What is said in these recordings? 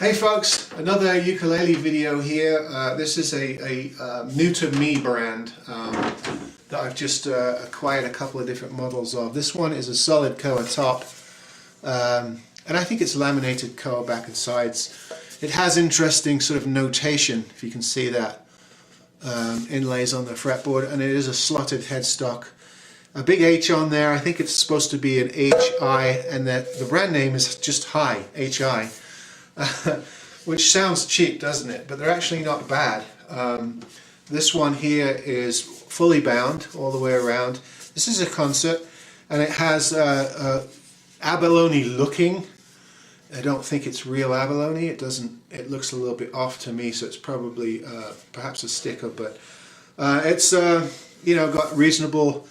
Hey folks, another ukulele video here. This is a new to me brand that I've just acquired a couple of different models of. This one is a solid koa top, and I think it's laminated koa back and sides. It has interesting sort of notation, if you can see that, inlays on the fretboard, and it is a slotted headstock. A big H on there. I think it's supposed to be an HI, and the brand name is just Hi, HI. Which sounds cheap, doesn't it? But they're actually not bad. This one here is fully bound all the way around. This is a concert, and it has abalone looking. I don't think it's real abalone. It doesn't. It looks a little bit off to me, so it's probably perhaps a sticker. But it's you know, got reasonable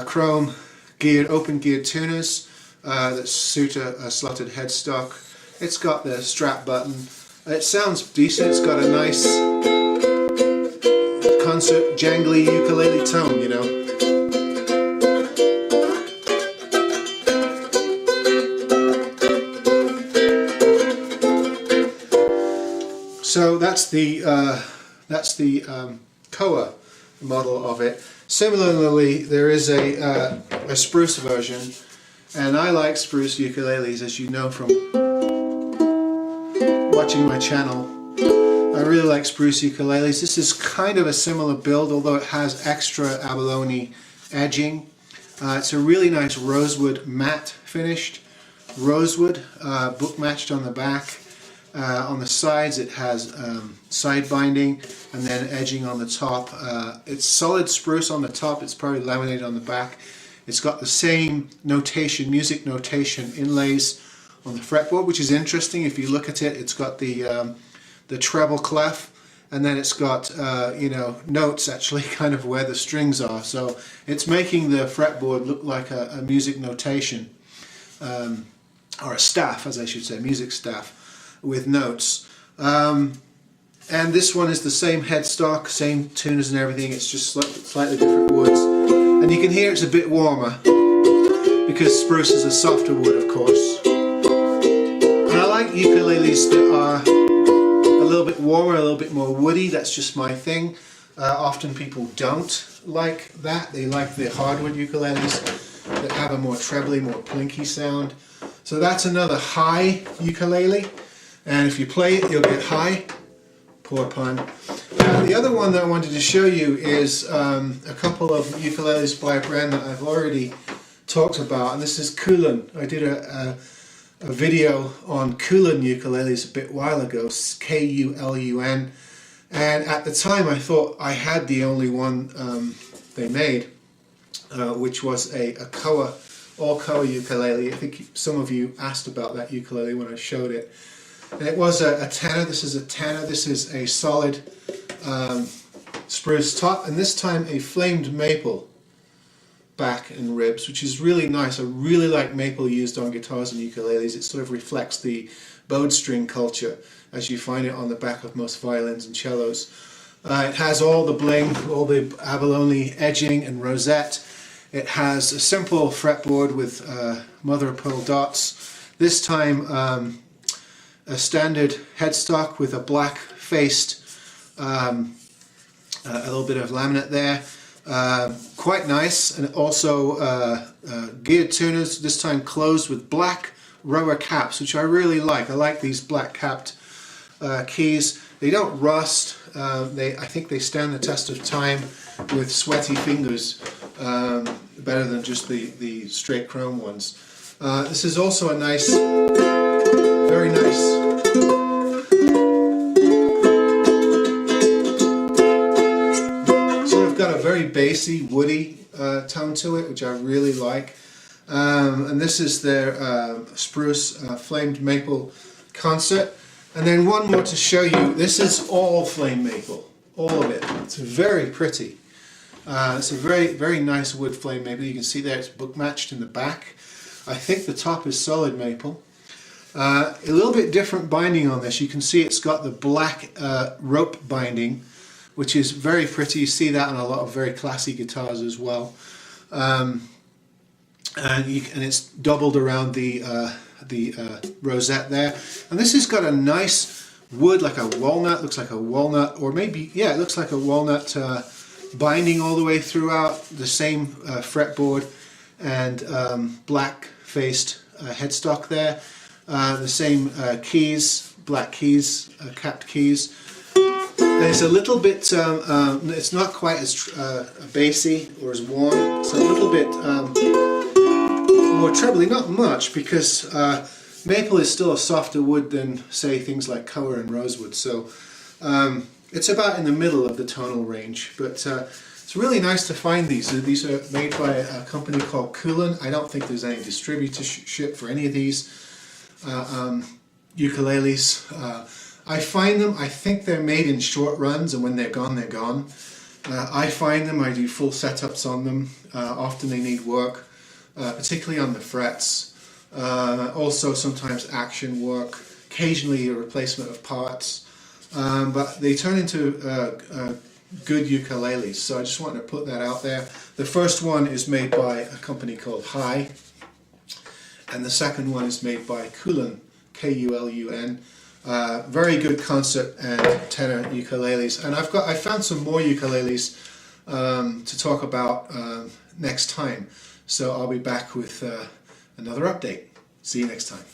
chrome geared, open geared tuners that suit a slotted headstock. It's got the strap button. It sounds decent. It's got a nice concert jangly ukulele tone, you know. So that's the koa model of it. Similarly, there is a spruce version, and I like spruce ukuleles, as you know from watching my channel. I really like spruce ukuleles. This is kind of a similar build, although it has extra abalone edging. It's a really nice rosewood matte finished rosewood, book matched on the back. On the sides it has side binding and then edging on the top. It's solid spruce on the top. It's probably laminated on the back. It's got the same notation, music notation inlays on the fretboard, which is interesting. If you look at it, it's got the treble clef, and then it's got you know, notes actually kind of where the strings are. So it's making the fretboard look like a music notation, or a staff, as I should say, music staff with notes. And this one is the same headstock, same tuners and everything. It's just slightly different woods, and you can hear it's a bit warmer because spruce is a softer wood, of course. Ukuleles that are a little bit warmer, a little bit more woody. That's just my thing. Often people don't like that. They like the hardwood ukuleles that have a more trebly, more plinky sound. So that's another high ukulele, and if you play it, you'll get high. Poor pun. The other one that I wanted to show you is a couple of ukuleles by a brand that I've already talked about, and this is Kulun. I did a video on Kulun ukuleles a bit while ago, K-U-L-U-N, and at the time I thought I had the only one they made, which was a koa, all koa ukulele. I think some of you asked about that ukulele when I showed it, and it was a tenor. This is a tenor. This is a solid spruce top, and this time a flamed maple back and ribs, which is really nice. I really like maple used on guitars and ukuleles. It sort of reflects the bowed string culture as you find it on the back of most violins and cellos. It has all the bling, all the abalone edging and rosette. It has a simple fretboard with mother of pearl dots. This time a standard headstock with a black faced a little bit of laminate there. Quite nice, and also geared tuners, this time closed with black rower caps, which I really like. I like these black capped keys. They don't rust. I think they stand the test of time with sweaty fingers, better than just the straight chrome ones. This is also a nice, very nice got a very bassy, woody tone to it, which I really like. And this is their spruce flamed maple concert. And then one more to show you. This is all flame maple, all of it. It's very pretty. It's a very nice wood flame maple. You can see there it's book matched in the back. I think the top is solid maple. A little bit different binding on this. You can see it's got the black rope binding, which is very pretty. You see that on a lot of very classy guitars as well. And it's doubled around the the rosette there. And this has got a nice wood, like a walnut, looks like a walnut, or maybe, yeah, it looks like a walnut binding all the way throughout, the same fretboard, and black-faced headstock there. The same keys, black keys, capped keys. There's a little bit, it's not quite as bassy or as warm, it's a little bit more trebly, not much, because maple is still a softer wood than, say, things like koa and rosewood, so it's about in the middle of the tonal range. But it's really nice to find these. These are made by a company called Kulun. I don't think there's any distributorship for any of these ukuleles. I find them, I think they're made in short runs, and when they're gone, they're gone. I find them, I do full setups on them. Often they need work, particularly on the frets. Also sometimes action work, occasionally a replacement of parts. But they turn into good ukuleles, so I just wanted to put that out there. The first one is made by a company called Hi, and the second one is made by Kulun, K-U-L-U-N. Very good concert and tenor ukuleles, and I found some more ukuleles to talk about next time. So I'll be back with another update. See you next time.